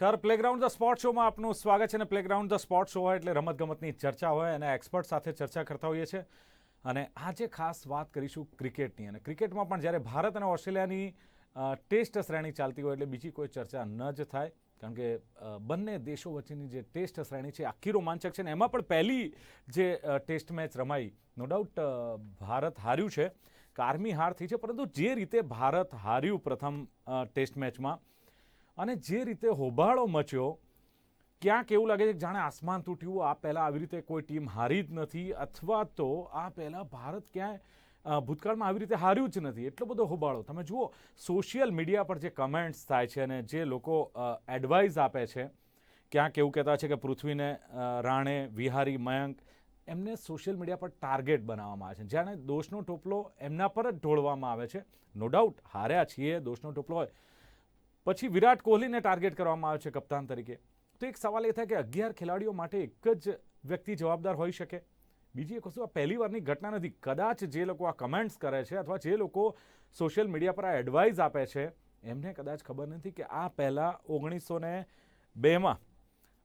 નમસ્કાર. Playground the sport શોમાં આપનું સ્વાગત છે. અને પ્લેગ્રાઉન્ડ ધ સ્પોર્ટ શો હોય એટલે રમતગમતની ચર્ચા હોય અને એક્સપર્ટ સાથે ચર્ચા કરતા હોઈએ છીએ. અને આજે ખાસ વાત કરીશું ક્રિકેટની. અને ક્રિકેટમાં પણ જ્યારે ભારત અને ઓસ્ટ્રેલિયાની ટેસ્ટ શ્રેણી ચાલતી હોય એટલે બીજી કોઈ ચર્ચા ન જ થાય, કારણ કે બંને દેશો વચ્ચેની જે ટેસ્ટ શ્રેણી છે આખી રોમાંચક છે. ને એમાં પણ પહેલી જે ટેસ્ટ મેચ રમાઈ, નો ડાઉટ ભારત હાર્યું છે, કારમી હાર થઈ છે, પરંતુ જે રીતે ભારત હાર્યું પ્રથમ ટેસ્ટ મેચમાં અને જે રીતે હોબાળો મચ્યો, ક્યાંક એવું લાગે છે કે જાણે આસમાન તૂટ્યું. આ પહેલાં આવી રીતે કોઈ ટીમ હારી જ નથી, અથવા તો આ પહેલાં ભારત ક્યાંય ભૂતકાળમાં આવી રીતે હાર્યું જ નથી. એટલો બધો હોબાળો. તમે જુઓ સોશિયલ મીડિયા પર જે કમેન્ટ્સ થાય છે અને જે લોકો એડવાઇસ આપે છે, ક્યાંક એવું કહેતા છે કે પૃથ્વીને, રાણે, વિહારી, મયંક, એમને સોશિયલ મીડિયા પર ટાર્ગેટ બનાવવામાં આવે છે. જાણે દોષનો ટોપલો એમના પર જ ઢોળવામાં આવે છે. નો ડાઉટ હાર્યા છીએ, દોષનો ટોપલો હોય. પછી વિરાટ કોહલીને ટાર્ગેટ કરવામાં આવે છે કપ્તાન તરીકે. તો એક સવાલ એ થાય કે 11 ખેલાડીઓ માટે એક જ વ્યક્તિ જવાબદાર હોઈ શકે? બીજી એક વસ્તુ, આ પહેલી વારની ઘટના નથી. કદાચ જે લોકો આ કમેન્ટ્સ કરે છે અથવા જે લોકો સોશિયલ મીડિયા પર આ એડવાઇસ આપે છે, એમને કદાચ ખબર નથી કે આ પહેલાં 1902માં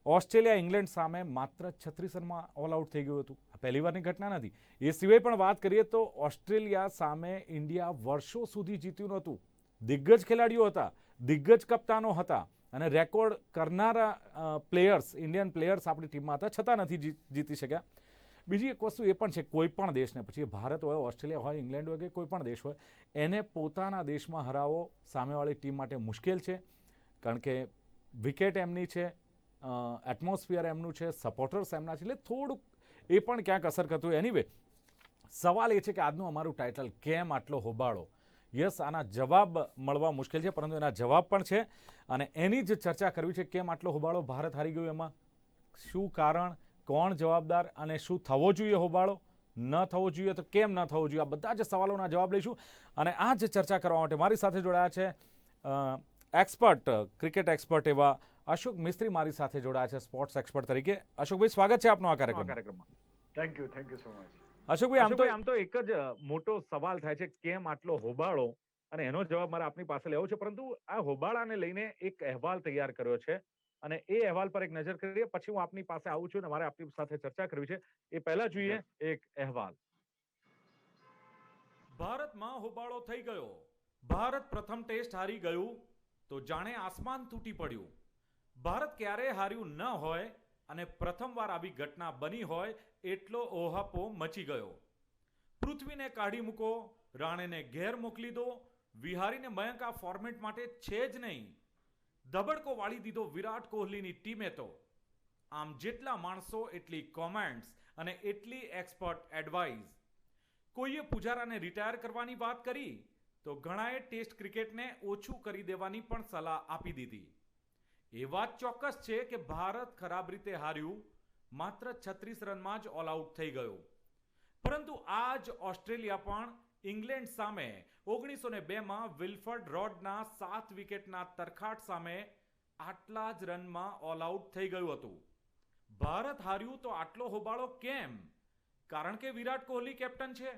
ઓસ્ટ્રેલિયા ઇંગ્લેન્ડ સામે માત્ર 36 રનમાં ઓલ આઉટ થઈ ગયું હતું. આ પહેલી વારની ઘટના નથી. એ સિવાય પણ વાત કરીએ તો ઓસ્ટ્રેલિયા સામે ઇન્ડિયા વર્ષો સુધી જીત્યું નહોતું. દિગ્ગજ ખેલાડીઓ હતા, દિગ્ગજ કપ્તાનો હતા અને રેકોર્ડ કરનારા પ્લેયર્સ, ઇન્ડિયન પ્લેયર્સ આપણી ટીમમાં હતા, છતાં નથી જીતી શક્યા. બીજી એક વસ્તુ એ પણ છે, કોઈ પણ દેશને, પછી ભારત હોય, ઓસ્ટ્રેલિયા હોય, ઇંગ્લેન્ડ હોય કે કોઈ પણ દેશ હોય, એને પોતાના દેશમાં હરાવવો સામેવાળી ટીમ માટે મુશ્કેલ છે, કારણ કે વિકેટ એમની છે, એટમોસ્ફિયર એમનું છે, સપોર્ટર્સ એમના છે, એટલે થોડુંક એ પણ ક્યાંક અસર કરતું હોય. એનીવે, સવાલ એ છે કે આજનું અમારું ટાઇટલ, કેમ આટલો હોબાળો? યસ, આના જવાબ મળવા મુશ્કેલ છે, પરંતુ એના જવાબ પણ છે અને એની જ ચર્ચા કરવી છે. કેમ આટલો હોબાળો ભારત હારી ગયું, એમાં શું કારણ, કોણ જવાબદાર અને શું થવો જોઈએ હોબાળો, ન થવો જોઈએ તો કેમ ન થવો જોઈએ? આ બધા જ સવાલોના જવાબ લઈશું. અને આ જ ચર્ચા કરવા માટે મારી સાથે જોડાયા છે એક્સપર્ટ, ક્રિકેટ એક્સપર્ટ એવા અશોક મિસ્ત્રી મારી સાથે જોડાયા છે સ્પોર્ટ્સ એક્સપર્ટ તરીકે. અશોકભાઈ, સ્વાગત છે આપનું આ કાર્યક્રમમાં. Thank you so much. અશોકભાઈ, આમ તો એક જ મોટો સવાલ થાય છે, કેમ આટલો હોબાળો? અને એનો જવાબ મારે આપની પાસે લેવો છે, પરંતુ આ હોબાળાને લઈને એક અહેવાલ તૈયાર કર્યો છે અને એ અહેવાલ પર એક નજર કરીએ, પછી હું આપની પાસે આવું છું અને મારે આપની સાથે ચર્ચા કરવી છે. એ પહેલા જોઈએ એક અહેવાલ. ભારતમાં હોબાળો થઈ ગયો. ભારત પ્રથમ ટેસ્ટ હારી ગયું તો જાણે આસમાન તૂટી પડ્યું. ભારત ક્યારેય હાર્યું ન હોય અને પ્રથમવાર આવી ઘટના બની હોય એટલો ઓહાપો મચી ગયો. પૃથ્વીને કાઢી મૂકો, રાણેને ઘેર મોકલી દો, વિહારીને મયંક આ ફોર્મેટ માટે છે જ નહીં. ધબડકો વાળી દીધો વિરાટ કોહલીની ટીમે તો. આમ જેટલા માણસો એટલી કોમેન્ટ્સ અને એટલી એક્સપર્ટ એડવાઇસ. કોઈએ પુજારાને રિટાયર કરવાની વાત કરી તો ઘણાએ ટેસ્ટ ક્રિકેટને ઓછું કરી દેવાની પણ સલાહ આપી દીધી. એ વાત ચોક્કસ છે કે ભારત ખરાબ રીતે હાર્યું, માત્ર 36 રનમાં જ ઓલ આઉટ થઈ ગયું. પરંતુ આ જ ઓસ્ટ્રેલિયા પણ ઇંગ્લેન્ડ સામે 1902માં વિલ્ફર્ડ રોડના 7 વિકેટના તરખાટ સામે આટલા જ રનમાં ઓલ આઉટ થઈ ગયું હતું. ભારત હાર્યું તો આટલો હોબાળો કેમ? કારણ કે વિરાટ કોહલી કેપ્ટન છે?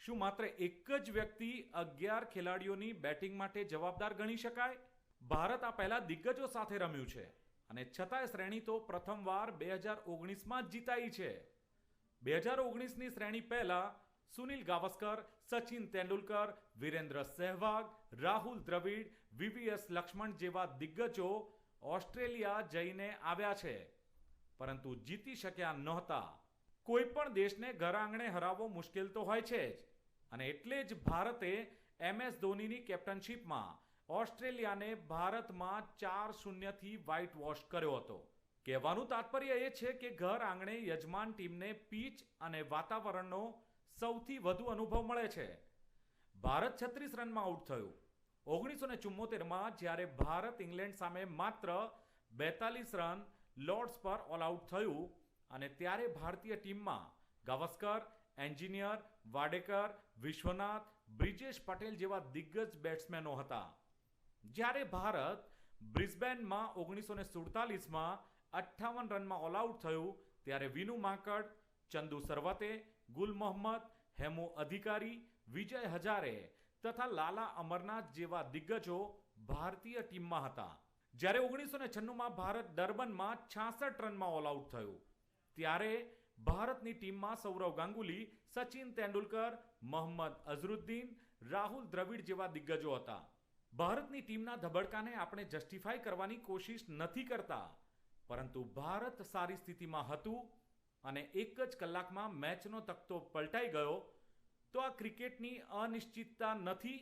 શું માત્ર એક જ વ્યક્તિ 11 ખેલાડીઓની બેટિંગ માટે જવાબદાર ગણી શકાય? ભારત આ પહેલા દિગ્ગજો સાથે રમ્યું છે અને છતાંય શ્રેણી તો પ્રથમવાર 2019માં જ જીતાઈ છે. 2019ની શ્રેણી પહેલા સુનિલ ગાવસ્કર, સચિન તેંડુલકર, વિરેન્દ્ર સહેવાગ, રાહુલ દ્રવિડ, વીવીએસ લક્ષ્મણ જેવા દિગ્ગજો ઓસ્ટ્રેલિયા જઈને આવ્યા છે, પરંતુ જીતી શક્યા નહોતા. કોઈ પણ દેશને ઘર આંગણે હરાવવો મુશ્કેલ તો હોય છે જ, અને એટલે જ ભારતે MS ધોનીની કેપ્ટનશીપમાં ઓસ્ટ્રેલિયાને ભારતમાં 4-0થી વ્હાઇટ વોશ કર્યો હતો. કહેવાનું તાત્પર્ય એ છે કે ઘર આંગણે યજમાન ટીમને પીચ અને વાતાવરણનો સૌથી વધુ અનુભવ મળે છે. ભારત 36 રનમાં આઉટ થયું. 1974માં જ્યારે ભારત ઇંગ્લેન્ડ સામે માત્ર 42 રન લોર્ડ્સ પર ઓલ આઉટ થયું અને ત્યારે ભારતીય ટીમમાં ગાવસ્કર, એન્જિનિયર, વાડેકર, વિશ્વનાથ, બ્રિજેશ પટેલ જેવા દિગ્ગજ બેટ્સમેનો હતા. જ્યારે ભારત બ્રિસ્બેનમાં 1947માં 58 રનમાં ઓલ આઉટ થયું ત્યારે વિનુ માંકડ, ચંદુ સરવતે, ગુલ મોહમ્મદ, હેમુ અધિકારી, વિજય હજારે તથા લાલા અમરનાથ જેવા દિગ્ગજો ભારતીય ટીમમાં હતા. જ્યારે 1996માં ભારત ડર્બનમાં 66 રનમાં ઓલ આઉટ થયું, ત્યારે ભારતની ટીમમાં સૌરવ ગાંગુલી, સચિન તેંડુલકર, મોહમ્મદ અઝરુદ્દીન, રાહુલ દ્રવિડ જેવા દિગ્ગજો હતા. ભારતની ટીમના ધબડકાને આપણે જસ્ટિફાઈ કરવાની કોશિશ નથી કરતા, પરંતુ ભારત સારી સ્થિતિમાં હતું અને એક જ કલાકમાં મેચનો તખ્તો પલટાઈ ગયો. તો આ ક્રિકેટની અનિશ્ચિતતા નથી?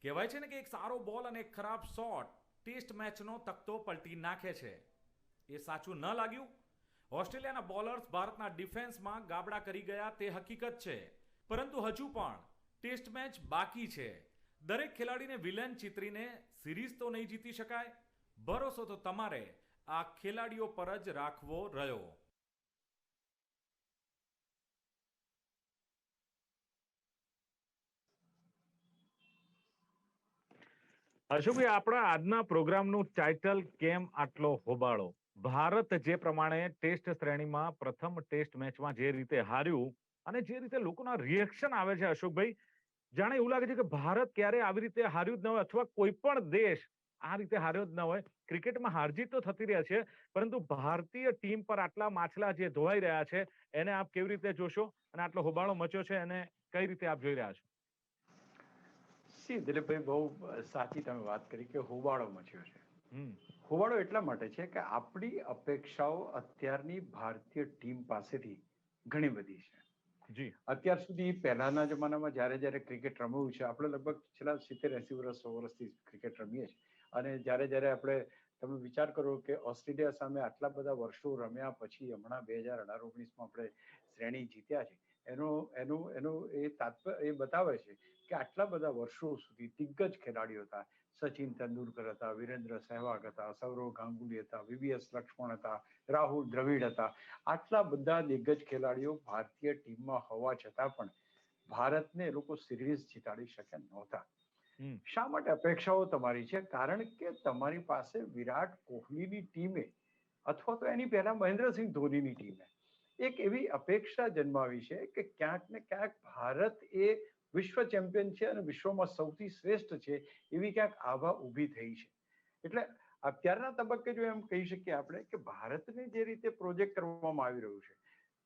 કહેવાય છે ને કે એક સારો બોલ અને એક ખરાબ શોટ ટેસ્ટ મેચનો તખ્તો પલટી નાખે છે. એ સાચું ન લાગ્યું? ઓસ્ટ્રેલિયાના બોલર્સ ભારતના ડિફેન્સમાં ગાબડા કરી ગયા તે હકીકત છે, પરંતુ હજુ પણ ટેસ્ટ મેચ બાકી છે. દરેક ખેલાડીને વિલન ચિતરીને સિરીઝ તો નહીં જીતી શકાય. ભરોસો તો તમારે આ ખેલાડીઓ પર જ રાખવો રહ્યો. અશોકભાઈ, આપણા આજના પ્રોગ્રામનું ટાઇટલ કેમ આટલો હોબાળો? ભારત જે પ્રમાણે ટેસ્ટ શ્રેણીમાં પ્રથમ ટેસ્ટ મેચમાં જે રીતે હાર્યું અને જે રીતે લોકોના રિએક્શન આવે છે અશોકભાઈ, જાણે એવું લાગે છે કે ભારત ક્યારે આવી રીતે હાર્યું જ ન હોય, અથવા કોઈ પણ દેશ આ રીતે હાર્યો જ ન હોય. ક્રિકેટમાં હારજીત તો થતી રહ્યા છે, પરંતુ ભારતીય ટીમ પર આટલા માછલા જે ધોવાઈ રહ્યા છે એને આપ કેવી રીતે જોશો, અને આટલો હોબાળો મચ્યો છે એને કઈ રીતે આપ જોઈ રહ્યા છો? દિલીપભાઈ, બહુ સાચી તમે વાત કરી કે હોબાળો મચ્યો છે. હોબાળો એટલા માટે છે કે આપણી અપેક્ષાઓ અત્યારની ભારતીય ટીમ પાસેથી ઘણી બધી છે. જી, અત્યાર સુધી પહેલાના જમાનામાં જ્યારે ક્રિકેટ રમવું છે, આપણે લગભગ છેલ્લા 70-80 વર્ષ 100 વર્ષથી ક્રિકેટ રમીએ છીએ. અને જ્યારે આપણે તમે વિચાર કરો કે ઓસ્ટ્રેલિયા સામે આટલા બધા વર્ષો રમ્યા પછી હમણાં 2018-19માં આપણે શ્રેણી જીત્યા છે, એનું એ તાત્પર્ય એ બતાવે છે કે આટલા બધા વર્ષો સુધી દિગ્ગજ ખેલાડીઓ હતા. સચિન તેંડુલકર હતા, વિરેન્દ્ર સહેવાગ હતા, સૌરવ ગાંગુલી હતા, વીવીએસ લક્ષ્મણ હતા, રાહુલ દ્રવિડ હતા. આટલા બધા દિગ્ગજ ખેલાડીઓ ભારતીય ટીમમાં હોવા છતાં પણ ભારતને એ લોકો સિરીઝ જીતાડી શક્યા નહોતા. શા માટે અપેક્ષાઓ તમારી છે? કારણ કે તમારી પાસે વિરાટ કોહલીની ટીમે અથવા તો એની પહેલા મહેન્દ્રસિંહ ધોનીની ટીમે એક એવી અપેક્ષા જન્માવી છે કે ક્યાંક ને ક્યાંક ભારત એ વિશ્વ ચેમ્પિયન છે અને વિશ્વમાં સૌથી શ્રેષ્ઠ છે એવી ક્યાંક આભા ઊભી થઈ છે. એટલે અત્યારના તબક્કે જો એમ કહી શકીએ આપણે કે ભારતને જે રીતે પ્રોજેક્ટ કરવામાં આવી રહ્યું છે,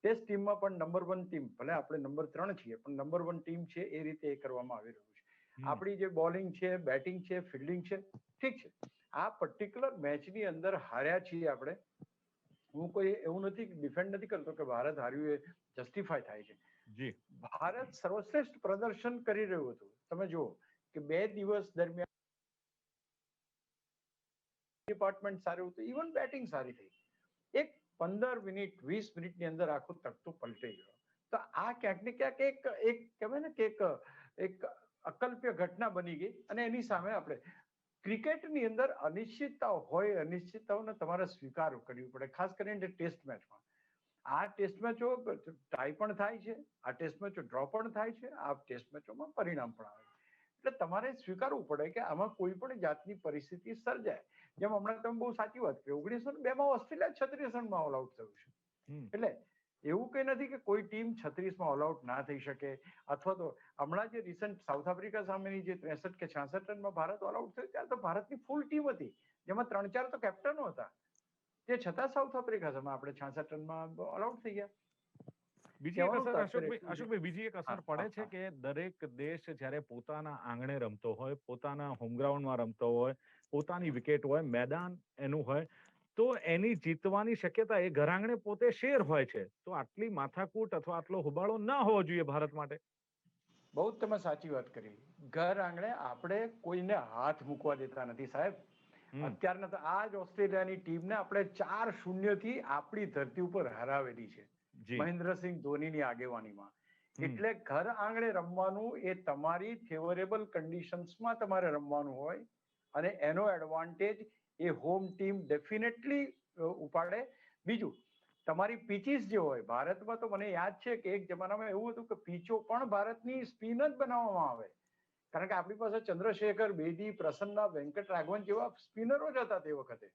ટેસ્ટ ટીમમાં પણ નંબર 1 ટીમ, ભલે આપણે નંબર 3 છીએ પણ નંબર 1 ટીમ છે એ રીતે એ કરવામાં આવી રહ્યું છે. આપણી જે બોલિંગ છે, બેટિંગ છે, ફિલ્ડિંગ છે, ઠીક છે. આ પર્ટિક્યુલર મેચની અંદર હાર્યા છીએ આપણે. હું કોઈ એવું નથી ડિફેન્ડ નથી કરતો કે ભારત હાર્યું એ જસ્ટિફાય થાય છે. જી, ભારત સર્વશ્રેષ્ઠ પ્રદર્શન કરી રહ્યું હતું. તમે જુઓ કે 2 દિવસ દરમિયાન ડિપાર્ટમેન્ટ સારું હતું, ઇવન બેટિંગ સારી થઈ. એક 15 મિનિટ 20 મિનિટની અંદર આખો તખ્તો પલટાઈ ગયો. તો આ ક્યાંક ને ક્યાંક એક કહેવાય ને કે એક અકલ્પ્ય ઘટના બની ગઈ. અને એની સામે આપણે ક્રિકેટની અંદર અનિશ્ચિતતાઓ હોય, અનિશ્ચિતતાઓને તમારે સ્વીકાર કરવી પડે, ખાસ કરીને ટેસ્ટ મેચમાં. આ ટેસ્ટ મેચો ટાઈ પણ થાય છે, આ ટેસ્ટ મેચો ડ્રો પણ થાય છે, આ ટેસ્ટ મેચોમાં પરિણામ પણ આવે છે. એટલે તમારે સ્વીકારવું પડે કે આમાં કોઈ પણ જાતની પરિસ્થિતિ સર્જાય. જેમ હમણાં તમે બહુ સાચી વાત કરી, 1902માં ઓસ્ટ્રેલિયા 36 રનમાં ઓલ આઉટ થયું છે. એટલે એવું કઈ નથી કે કોઈ ટીમ 36માં ઓલ આઉટ ના થઈ શકે. અથવા તો હમણાં જે રિસન્ટ સાઉથ આફ્રિકા સામેની જે 63 કે 66 રનમાં ભારત ઓલ આઉટ થયું, ત્યારે તો ભારતની ફૂલ ટીમ હતી, જેમાં 3-4 તો કેપ્ટનો હતા. તે છતાં સાઉથ આફ્રિકા સામે આપણે 66 રનમાં ઓલ આઉટ થઈ ગયા. બીજી એક અસર અશોકભાઈ, બીજી એક અસર પડે છે કે દરેક દેશ જ્યારે પોતાના આંગણે રમતો હોય, પોતાના હોમ ગ્રાઉન્ડમાં રમતો હોય, પોતાની વિકેટ હોય, મેદાન એનું હોય, તો એની જીતવાની શક્યતા એ ઘર આંગણે પોતે શેર હોય છે. તો આટલી માથાકૂટ અથવા આટલો હોબાળો ન હોવો જોઈએ ભારત માટે. બહુ જ તમે સાચી વાત કરી. ઘર આંગણે આપણે કોઈને હાથ મૂકવા દેતા નથી સાહેબ. અત્યારના તો આ જ ઓસ્ટ્રેલિયાની ટીમને આપણે 4-0 થી આપણી ધરતી ઉપર હરાવેલી છે, મહેન્દ્રસિંહ ધોનીની આગેવાનીમાં. એટલે ઘર આંગણે રમવાનું એ તમારી ફેવરેબલ કન્ડિશન્સમાં તમારે રમવાનું હોય, અને એનો એડવાન્ટેજ એ હોમ ટીમ ડેફિનેટલી ઉપાડે. બીજું, તમારી પિચીસ જે હોય ભારતમાં, તો મને યાદ છે કે એક જમાનામાં એવું હતું કે પીચો પણ ભારતની સ્પિન જ બનાવવામાં આવે. કારણ કે આપણી પાસે ચંદ્રશેખર બેદી, પ્રસન્ના, વેંકટ રાઘવન જેવા સ્પિનરો જ હતા તે વખતે.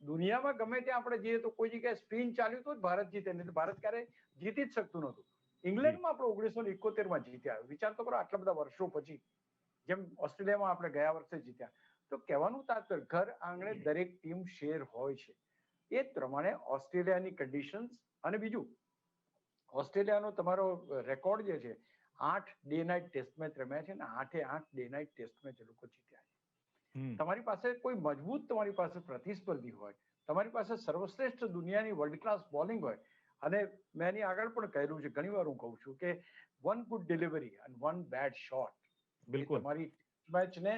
દુનિયામાં ગમે ત્યાં આપણે જઈએ તો કોઈ જગ્યાએ સ્પિન ચાલ્યું તો જ ભારત જીતે, નહીં તો ભારત ક્યારે જીતી જ શકતું નહોતું. ઇંગ્લેન્ડમાં આપણે 1971માં જીત્યા. વિચાર તો કરો, આટલા બધા વર્ષો પછી. જેમ ઓસ્ટ્રેલિયામાં આપણે ગયા વર્ષે જીત્યા. તો કહેવાનું તાત્પર્ય ઘર આંગણે દરેક ટીમ શેર હોય છે. એ જ પ્રમાણે ઓસ્ટ્રેલિયાની કન્ડિશન્સ અને બીજું ઓસ્ટ્રેલિયાનો તમારો રેકોર્ડ જે છે 8 ડે નાઇટ ટેસ્ટ મેચ રમ્યા છે ને 8 ડે નાઇટ ટેસ્ટ મેચ એ લોકો જીત્યા છે. તમારી પાસે કોઈ મજબૂત તમારી પાસે પ્રતિસ્પર્ધી હોય, તમારી પાસે સર્વશ્રેષ્ઠ દુનિયાની વર્લ્ડ ક્લાસ બોલિંગ હોય, અને મેં એની આગળ પણ કહેલું છે, ઘણી વાર હું કહું છું કે વન ગુડ ડિલિવરી અને વન બેડ શોટ તમારી મેચને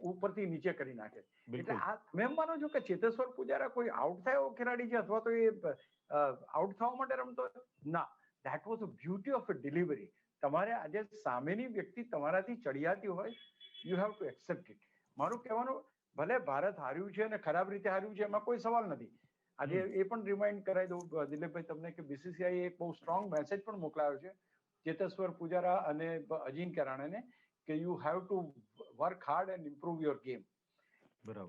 ઉપરથી નીચે કરી નાખે. એટલે આ તમે એમ માનો છો કે ચેતેશ્વર પુજારા કોઈ આઉટ થાય એવો ખેલાડી છે અથવા તો એ આઉટ થવા માટે રમતો? ના, that was the beauty of a delivery. તમારે આજે સામેની વ્યક્તિ તમારાથી ચડિયાતી હોય, you have to accept it. મારું કહેવાનું, ભલે ભારત હાર્યું છે અને ખરાબ રીતે હાર્યું છે એમાં કોઈ સવાલ નથી. આજે એ પણ રિમાઇન્ડ કરાવી દઉં દિલીપભાઈ તમને કે બીસીસીઆઈ એક બહુ સ્ટ્રોંગ મેસેજ પણ મોકલાયો છે ચેતેશ્વર પુજારા અને અજિંક્ય રાણાને કે you have to work hard and improve your game.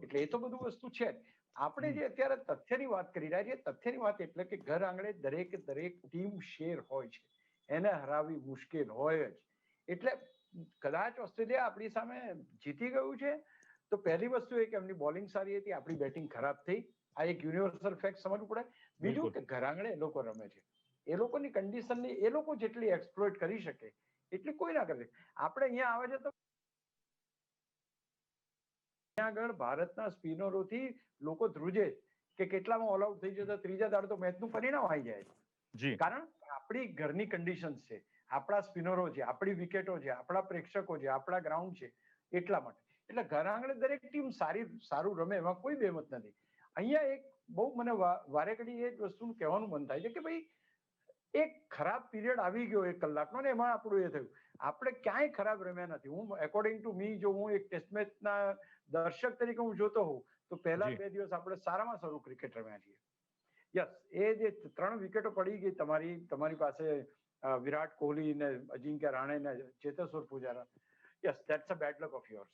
એટલે એ તો બધું વસ્તુ છે. આપણે જે અત્યારે તથ્યની વાત કરી રહ્યા છીએ, તથ્યની વાત એટલે કે ઘર આંગણે દરેક ટીમ શેર હોય છે, એને હરાવવી મુશ્કેલ હોય જ. એટલે કદાચ ઓસ્ટ્રેલિયા આપણી સામે જીતી ગયું છે તો પહેલી વસ્તુ એ કે એમની બોલિંગ સારી હતી, આપણી બેટિંગ ખરાબ થઈ. આ એક યુનિવર્સલ ફેક્ટ સમજવું પડે. બીજું કે ઘર આંગણે એ લોકો રમે છે, એ લોકોની કન્ડિશનની એ લોકો જેટલી એક્સપ્લોઇટ કરી શકે એટલી કોઈ ના કરે. આપણે અહીંયા આવે છે તો આગળ ભારતના સ્પિનરોથી લોકો ધ્રુજે કે કેટલામાં ઓલ આઉટ થઈ જતા ત્રીજા દાડે તો મેચનું પરિણામ આવી જાય છે. કારણ આપણી ઘરની કન્ડિશન છે, આપણા સ્પિનરો છે, આપણી વિકેટો છે, આપણા પ્રેક્ષકો છે, આપણા ગ્રાઉન્ડ છે, એટલા માટે. એટલે ઘર આંગણે દરેક ટીમ સારું રમે એમાં કોઈ બેમત નથી. અહીંયા એક બહુ મને વારે ઘડી એ જ વસ્તુનું કહેવાનું મન થાય છે કે ભાઈ એક ખરાબ પીરિયડ આવી ગયો 1 કલાકનો ને એમાં આપણું એ થયું. આપણે ક્યાંય ખરાબ રમ્યા નથી. હું એકોર્ડિંગ ટુ મી, જો હું એક ટેસ્ટ મેચના દર્શક તરીકે હું જોતો હોઉં તો પહેલા 2 દિવસ આપણે સારામાં સારું ક્રિકેટ રમ્યા છીએ. યસ, એ જે 3 વિકેટો પડી ગઈ તમારી પાસે વિરાટ કોહલી ને અજિંક્ય રાણે ને Cheteshwar Pujara, yes, that's a bed luck of yours.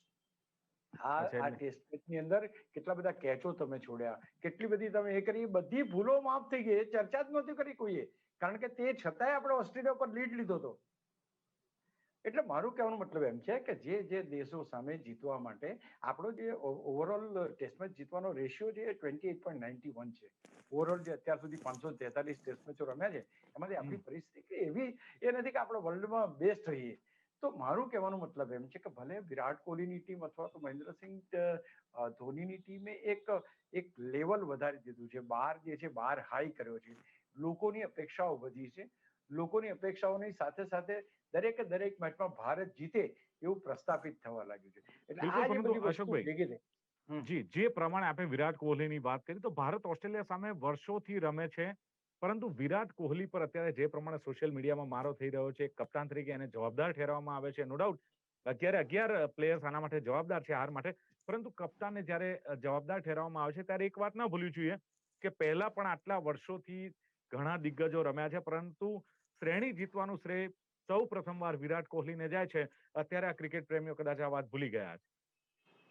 આ ટેસ્ટ મેચની અંદર કેટલા બધા કેચો તમે છોડ્યા, કેટલી બધી તમે એ કરી, બધી ભૂલો માફ થઈ ગઈ. એ ચર્ચા જ નહોતી કરી કોઈએ, કારણ કે તે છતાંય આપણે ઓસ્ટ્રેલિયા પર લીડ લીધો હતો. એટલે મારું કહેવાનો મતલબ એમ છે કે જે દેશો સામે જીતવા માટે આપણો જે ઓવરઓલ ટેસ્ટ મેચ જીતવાનો રેશિયો છે એ 28.91 છે. ઓવરઓલ જે અત્યાર સુધી 543 ટેસ્ટ મેચો રમ્યા છે એમાંથી આપણી પરિસ્થિતિ એવી એ નથી કે આપણે વર્લ્ડમાં બેસ્ટ રહીએ. તો મારું કહેવાનો મતલબ એમ છે કે ભલે વિરાટ કોહલીની ટીમ અથવા તો મહેન્દ્રસિંહ ધોનીની ટીમે એક લેવલ વધારી દીધું છે, બાર જે છે બાર હાઈ કર્યો છે, લોકોની અપેક્ષાઓ વધી છે, લોકોની અપેક્ષાઓની સાથે સાથે દરેક મેચમાં ભારત જીતે એવું પ્રસ્થાપિત થવા લાગ્યું છે. એટલે આ જે બધી વસ્તુ ભેગી થઈ. જી, જે પ્રમાણે આપણે વિરાટ કોહલીની વાત કરી તો ભારત ઓસ્ટ્રેલિયા સામે વર્ષોથી રમે છે, પરંતુ વિરાટ કોહલી પર અત્યારે જે પ્રમાણે સોશિયલ મીડિયામાં મારો થઈ રહ્યો છે, કપ્તાન તરીકે એને જવાબદાર ઠેરવવામાં આવે છે. નો ડાઉટ અત્યારે 11 પ્લેયર્સ આના માટે જવાબદાર છે હાર માટે, પરંતુ કપ્તાનને જ્યારે જવાબદાર ઠેરવવામાં આવે છે ત્યારે એક વાત ના ભૂલવી જોઈએ કે પહેલા પણ આટલા વર્ષોથી ઘણા દિગ્ગજો રમ્યા છે, પરંતુ શ્રેણી જીતવાનું શ્રેય સૌ પ્રથમવાર વિરાટ કોહલીને જાય છે. અત્યારે આ ક્રિકેટ પ્રેમીઓ કદાચ આ વાત ભૂલી ગયા છે.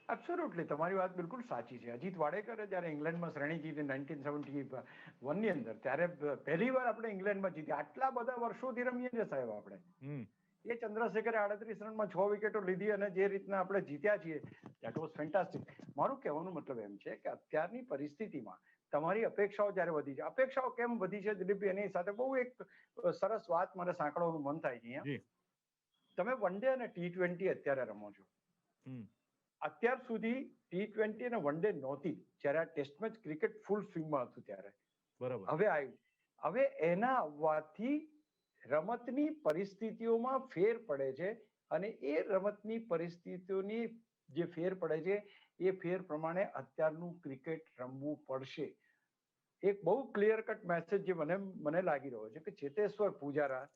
એબ્સોલ્યુટલી, તમારી વાત બિલકુલ સાચી છે. અજીત વાડેકરે જ્યારે ઇંગ્લેન્ડમાં શ્રેણી જીતી 1971 ની અંદર, ત્યારે પહેલી વાર આપણે ઇંગ્લેન્ડમાં જીત્યા. આટલા બધા વર્ષોથી રમીએ છીએ સાહેબ આપણે. એ ચંદ્રશેખરે 38 રનમાં 6 વિકેટો લીધી અને જે રીતના આપણે જીત્યા છીએ, ધેટ વોઝ ફેન્ટાસ્ટિક. મારું કહેવાનો મતલબ એમ છે કે અત્યારની પરિસ્થિતિમાં તમારી અપેક્ષાઓ જ્યારે વધી છે, અપેક્ષાઓ કેમ વધી છે દિલીપભાઈ, એની સાથે બહુ એક સરસ વાત મને સાંકળવાનું મન થાય છે અહીંયા. તમે વન ડે અને T20 અત્યારે રમો છો. અત્યાર સુધી T20 અને વન ડે નહોતી, જ્યારે આ ટેસ્ટ મેચ ક્રિકેટ ફૂલ સ્વિંગમાં હતું ત્યારે. બરાબર. હવે આવ્યું. હવે એના આવવાથી રમતની પરિસ્થિતિઓમાં ફેર પડે છે અને એ રમતની પરિસ્થિતિઓની જે ફેર પડે છે એ ફેર પ્રમાણે અત્યારનું ક્રિકેટ રમવું પડશે. એક બહુ ક્લિયર કટ મેસેજ જે મને લાગી રહ્યો છે કે ચેતેશ્વર પુજારા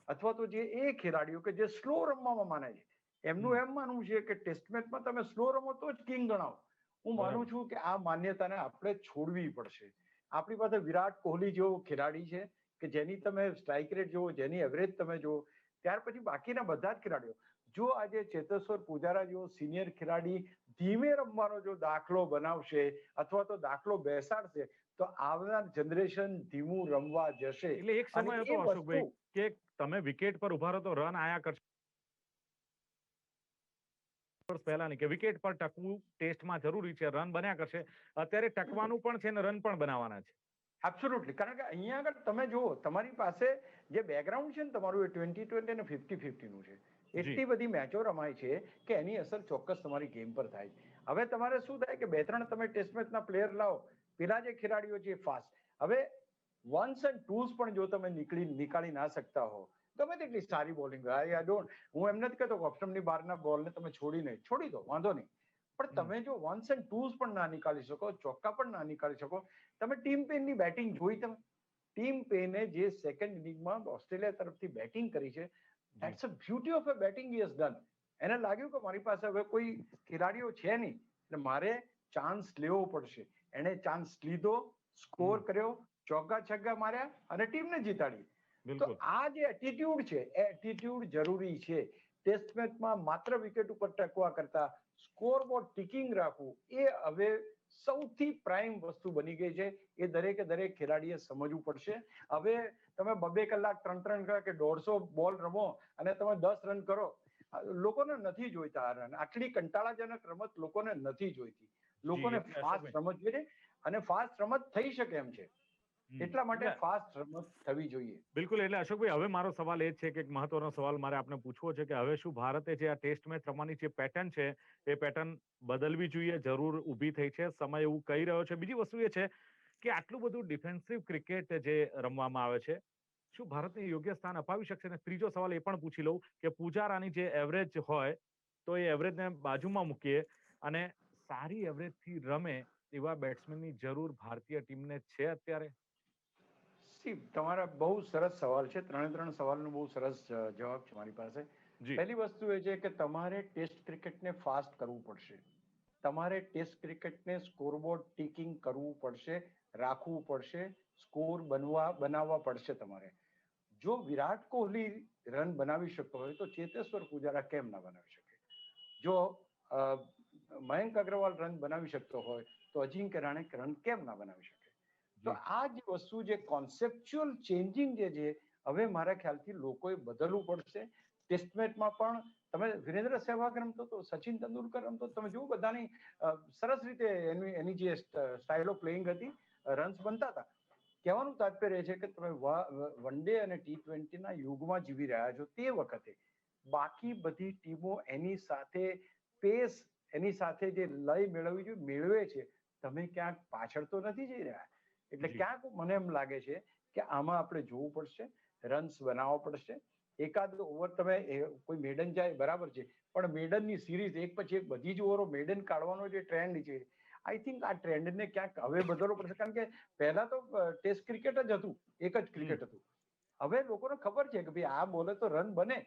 અથવા તો જે એ ખેલાડીઓ કે જે સ્લો રમવામાં માને છે, એમનું એમ માનવું છે કે ટેસ્ટ મેચમાં તમે સ્લો રમો તો જ કિંગ ગણાવો. હું માનું છું કે આ માન્યતાને આપણે છોડવી પડશે. આપણી પાસે વિરાટ કોહલી જેવો ખેલાડી છે કે જેની તમે સ્ટ્રાઇક રેટ જુઓ, જેની એવરેજ તમે જુઓ, ત્યાર પછી બાકીના બધા જ ખેલાડીઓ, જો આજે ચેતેશ્વર પુજારા જેવો સિનિયર ખેલાડી ધીમે રમવાનો જો દાખલો બનાવશે અથવા તો દાખલો બેસાડશે તો આવનાર જનરેશન ધીમું રમવા જશે. એટલે એક સમય હતો અશોકભાઈ કે તમે વિકેટ પર ઉભા રહો તો રન આયા કરશે, વર્ષ પહેલાની કે વિકેટ પર ટકવું ટેસ્ટમાં જરૂરી છે, રન બન્યા કરશે. અત્યારે ટકવાનું પણ છે ને રન પણ બનાવવાના છે. એબ્સોલ્યુટલી, કારણ કે અહીંયા આગળ તમે જુઓ તમારી પાસે જે બેકગ્રાઉન્ડ છે ને તમારું એ 20-20 અને 50-50 નું છે. એટલી બધી મેચો રમાય છે કે એની અસર ચોક્કસ તમારી ગેમ પર થાય. હવે તમારે શું થાય કે 2-3 તમે ટેસ્ટ મેચના પ્લેયર લાવો, પેલા જે ખેલાડીઓ છે ફાસ્ટ, હવે વન્સ એન્ડ ટુઝ પણ જો તમે નીકાળી ના શકતા હો, ગમે તેટલી સારી બોલિંગ હોય, હું એમ નથી કહેતો ઓપ્શનની બહારના બોલને તમે છોડી દો, વાંધો નહીં, પણ તમે જો વન્સ એન્ડ ટુઝ પણ ના નીકાળી શકો, ચોક્કા પણ ના નીકાળી શકો. તમે ટીમ પેનની બેટિંગ જોઈ, તમે ટીમ પેને જે સેકન્ડ ઇનિંગમાં ઓસ્ટ્રેલિયા તરફથી બેટિંગ કરી છે, that's a beauty of a batting he has done. એને લાગ્યું કે મારી પાસે હવે કોઈ ખેલાડીઓ છે નહીં, એટલે મારે ચાન્સ લેવો પડશે. એને ચાન્સ લીધો, સ્કોર કર્યો, ચોગ્ગા છગ્ગા માર્યા અને ટીમને જીતાડી. તો આ જે એટીટ્યુડ છે એ એટીટ્યુડ જરૂરી છે. ટેસ્ટ મેચમાં માત્ર વિકેટ ઉપર ટકવા કરતા સ્કોરબોર્ડ ટિકિંગ રાખવું એ હવે સૌથી પ્રાઇમ વસ્તુ બની ગઈ છે. એ દરેકે દરેક ખેલાડીએ સમજવું પડશે. હવે તમે 2-2 કલાક 3-3 કલાક કે 150 બોલ રમો અને તમે 10 રન કરો, લોકોને નથી જોઈતા આ રન. આટલી કંટાળાજનક રમત લોકોને નથી જોઈતી. લોકોને ફાસ્ટ રમત જોઈએ અને ફાસ્ટ રમત થઈ શકે એમ છે. એટલા માટે ફાસ્ટ રમત થવી જોઈએ. બિલકુલ. એટલે અશોકભાઈ, હવે મારો સવાલ એ છે કે એક મહત્વનો સવાલ મારે આપને પૂછવો છે કે હવે શું ભારતે જે આ ટેસ્ટ મેચ રમવાની જે પેટર્ન છે એ પેટર્ન બદલવી જોઈએ, જરૂર ઊભી થઈ છે, સમય એવું કહી રહ્યો છે. બીજી વસ્તુ એ છે કે આટલું બધું ડિફેન્સિવ ક્રિકેટ જે રમવામાં આવે છે, શું ભારતને યોગ્ય સ્થાન અપાવી શકશે? અને ત્રીજો સવાલ એ પણ પૂછી લઉં કે પૂજારાની જે એવરેજ હોય તો એ એવરેજને બાજુમાં મૂકીએ અને સારી એવરેજથી રમે એવા બેટ્સમેનની જરૂર ભારતીય ટીમને છે અત્યારે? તમારા બહુ સરસ સવાલ છે. 3 સવાલનો બહુ સરસ જવાબ છે મારી પાસે. પહેલી વસ્તુ એ છે કે તમારે ટેસ્ટ ક્રિકેટને ફાસ્ટ કરવું પડશે. તમારે ટેસ્ટ ક્રિકેટને સ્કોરબોર્ડ ટીકિંગ કરવું પડશે, રાખવું પડશે, સ્કોર બનાવવા પડશે તમારે. જો વિરાટ કોહલી રન બનાવી શકતો હોય તો ચેતેશ્વર પૂજારા કેમ ના બનાવી શકે? જો મયંક અગ્રવાલ રન બનાવી શકતો હોય તો અજિંક્ય રહાણે રન કેમ ના બનાવી શકે? તો આ જ વસ્તુ જે કોન્સેપ્ચ્યુઅલ ચેન્જિંગ જે છે, હવે મારા ખ્યાલથી લોકોએ બદલવું પડશે. ટેસ્ટ મેચમાં પણ તમે વિરેન્દ્ર સહેવાગ રમતો તો, સચિન તેંડુલકર રમતો, તમે જુઓ બધાની સરસ રીતે એની જે સ્ટાઇલ ઓફ પ્લેઇંગ હતી, રન્સ બનતા હતા. કહેવાનું તાત્પર્ય છે કે તમે વન ડે અને T20ના યુગમાં જીવી રહ્યા છો. તે વખતે બાકી બધી ટીમો એની સાથે પેસ, એની સાથે જે લય મેળવવી જોઈએ મેળવે છે. તમે ક્યાંક પાછળ તો નથી જઈ રહ્યા. એટલે ક્યાંક મને એમ લાગે છે કે આમાં આપણે જોવું પડશે, રન્સ બનાવવા પડશે. એકાદ ઓવર તમે કોઈ મેડન જાય બરાબર છે, પણ મેડનની સિરીઝ એક પછી એક બધી જ ઓવરો મેડન કાઢવાનો જે ટ્રેન્ડ છે, આઈ થિંક આ ટ્રેન્ડને ક્યાંક હવે બદલવો પડશે. કારણ કે પહેલા તો ટેસ્ટ ક્રિકેટ જ હતું, એક જ ક્રિકેટ હતું. હવે લોકોને ખબર છે કે ભાઈ આ બોલે તો રન બને,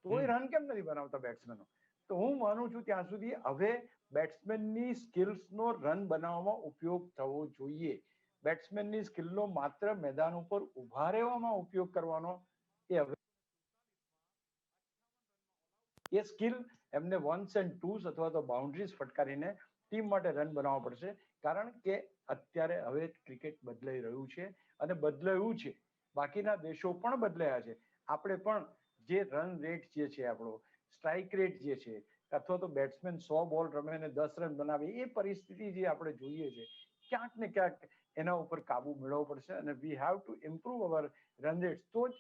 તો એ રન કેમ નથી બનાવતા બેટ્સમેનો? તો હું માનું છું ત્યાં સુધી હવે બેટ્સમેનની સ્કિલ્સનો રન બનાવવામાં ઉપયોગ થવો જોઈએ. બેટ્સમેનની સ્કિલનો માત્ર મેદાન ઉપર ઉભા રહેવામાં ઉપયોગ કરવાનો એ હવે એ સ્કિલ એમને વન્સ એન્ડ ટુઝ અથવા તો બાઉન્ડ્રીઝ ફટકારીને ટીમ માટે રન બનાવવા પડશે. કારણ કે અત્યારે હવે ક્રિકેટ બદલાઈ રહ્યું છે અને બદલાયું છે. બાકીના દેશો પણ બદલાયા છે. આપણે પણ જે રન રેટ જે છે, આપણો સ્ટ્રાઇક રેટ જે છે, અથવા તો બેટ્સમેન 100 બોલ રમે અને 10 રન બનાવે, એ પરિસ્થિતિ જે આપણે જોઈએ છે, ક્યાંક ને ક્યાંક એના ઉપર કાબુ મેળવવો પડશે અને we have to improve our run rate. તો જ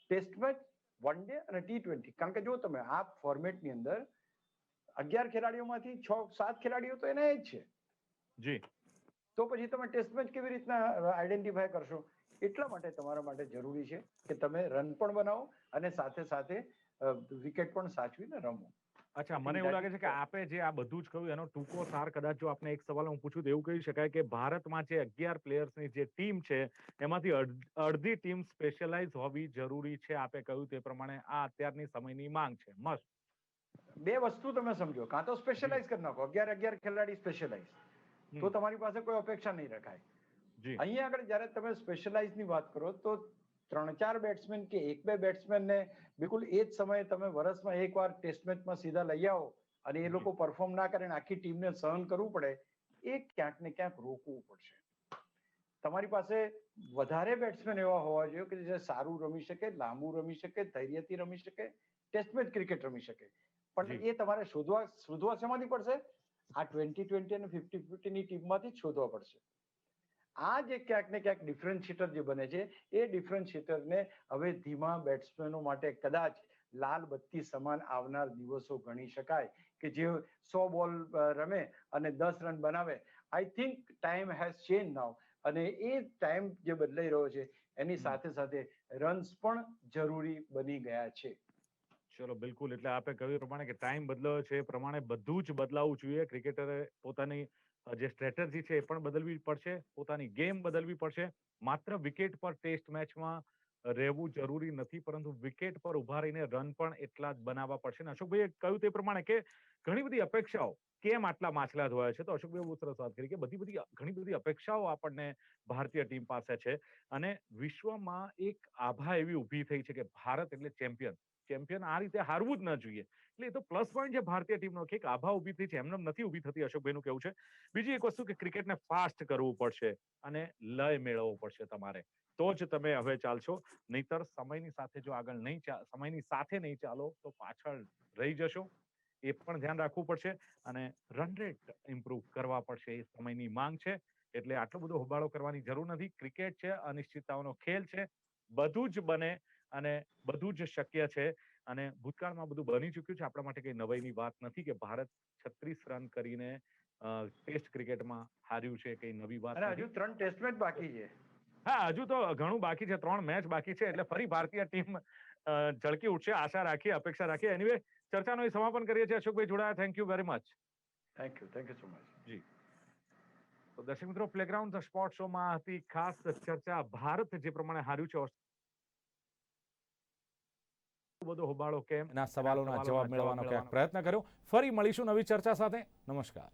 ટેસ્ટ મેચ, વન ડે અને T20, કારણ કે જો તમે આ ફોર્મેટની અંદર 11 ખેલાડીઓમાંથી 6-7 ખેલાડીઓ તો એના જ છે. તો પછી તમે ટેસ્ટ મેચ કેવી રીતના આઈડેન્ટિફાય કરશો? એટલા માટે તમારા માટે જરૂરી છે કે તમે રન પણ બનાવો અને સાથે સાથે વિકેટ પણ સાચવીને રમો. અચ્છા, મને એવું લાગે છે કે આપે જે આ બધું જ કહ્યું એનો ટૂંકો સાર કદાચ જો આપણે એક સવાલ હું પૂછું તો એવું કહી શકાય કે ભારતમાં જે 11 પ્લેયર્સની જે ટીમ છે એમાંથી અડધી ટીમ સ્પેશિયલાઇઝ હોવી જરૂરી છે. આપે કહ્યું તે પ્રમાણે આ અત્યારની સમયની માંગ છે. મસ્ત. બે વસ્તુ તમે સમજો, કાં તો સ્પેશિયલાઇઝ કરી નાખો, 11 ખેલાડી સ્પેશિયલાઇઝ, તો તમારી પાસે કોઈ અપેક્ષા નહીં રખાય. અહીંયા આગળ જયારે તમે સ્પેશિયલાઇઝ ની વાત કરો તો 3-4 બેટ્સમેન કે 1-2 બેટ્સમેનને બિલકુલ એ જ સમયે તમે વર્ષમાં એકવાર ટેસ્ટ મેચમાં સીધા લઈ આવો અને એ લોકો પરફોર્મ ના કરે, આખી ટીમને સહન કરવું પડે, એ ક્યાંક ને ક્યાંક રોકવું પડશે. તમારી પાસે વધારે બેટ્સમેન એવા હોવા જોઈએ કે જે સારું રમી શકે, લાંબુ રમી શકે, ધૈર્યથી રમી શકે, ટેસ્ટ મેચ ક્રિકેટ રમી શકે. પણ જી. એ તમારે શોધવા શેમાંથી પડશે? આ 20-20 અને 50-50 ની ટીમમાંથી જ શોધવા પડશે. આ જે ક્યાંક ને ક્યાંક ડિફરન્શિએટર જે બને છે, એ ડિફરન્શિએટરને હવે ધીમા બેટ્સમેનો માટે કદાચ લાલ બત્તી સમાન આવનાર દિવસો ગણી શકાય, કે જે 100 બોલ રમે અને 10 રન બનાવે. I think time has change now, અને એ ટાઈમ જે બદલાઈ રહ્યો છે એની સાથે સાથે રન્સ પણ જરૂરી બની ગયા છે. ચલો બિલકુલ, એટલે આપે કહ્યું એ પ્રમાણે કે ટાઈમ બદલાયો છે એ પ્રમાણે બધું જ બદલાવવું જોઈએ. ક્રિકેટરે પોતાની જે સ્ટ્રેટેજી છે એ પણ બદલવી પડશે, પોતાની ગેમ બદલવી પડશે. માત્ર વિકેટ પર ટેસ્ટ મેચમાં રહેવું જરૂરી નથી, પરંતુ વિકેટ પર ઉભા રહીને રન પણ એટલા જ બનાવવા પડશે. અને અશોકભાઈએ કહ્યું તે પ્રમાણે કે ઘણી બધી અપેક્ષાઓ, કેમ આટલા માછલા ધોયા છે, તો અશોકભાઈ બહુ સરસ વાત કરી કે ઘણી બધી અપેક્ષાઓ આપણને ભારતીય ટીમ પાસે છે, અને વિશ્વમાં એક આભા એવી ઊભી થઈ છે કે ભારત એટલે ચેમ્પિયન આ રીતે હારવું જ ન જોઈએ. એટલે એ તો પ્લસ પોઈન્ટ છે ભારતીય ટીમનો કે એક આભા ઊભી થઈ છે, એમને નથી ઊભી થતી, અશોકભાઈનું કેવું છે. બીજી એક વસ્તુ કે ક્રિકેટને ફાસ્ટ કરવું પડશે અને લય મેળવવો પડશે તમારે, તો જ તમે હવે ચાલશો. નહીતર સમયની સાથે જો આગળ સમયની સાથે નહીં ચાલો તો પાછળ રહી જશો. એ પણ ધ્યાન રાખવું પડશે, અને રન રેટ ઇમ્પ્રુવ કરવા પડશે, એ સમયની માંગ છે. એટલે આટલો બધો હોબાળો કરવાની જરૂર નથી. ક્રિકેટ છે, અનિશ્ચિતતાઓનો ખેલ છે, બધું જ બને અને બધું જ શક્ય છે. અને ભૂતકાળમાં બધું બની ચૂક્યું છે, આપણા માટે કઈ નવાઈની વાત નથી કે ભારત 36 રન કરીને ટેસ્ટ ક્રિકેટમાં હાર્યું છે, કઈ નવી વાત અને નથી. હજુ 3 ટેસ્ટ મેચ બાકી છે. હા, હજુ તો ઘણું બાકી છે, 3 મેચ બાકી છે, એટલે ફરી ભારતીય ટીમ ઝળકી ઉઠશે, આશા રાખીએ, અપેક્ષા રાખીએ. એનીવે, ચર્ચાનું સમાપન કરીએ છીએ. અશોકભાઈ જોડાયા, thank you very much. Thank you so much. જી. તો દર્શક મિત્રો, પ્લેગ્રાઉન્ડ ધ સ્પોર્ટ શોમાં હતી ખાસ ચર્ચા, ભારત જે પ્રમાણે હાર્યું છે, બધો હોબાળો કેમ, એના સવાલોના જવાબ મેળવવાનો ક્યાંક પ્રયત્ન કર્યો. ફરી મળીશું નવી ચર્ચા સાથે. નમસ્કાર.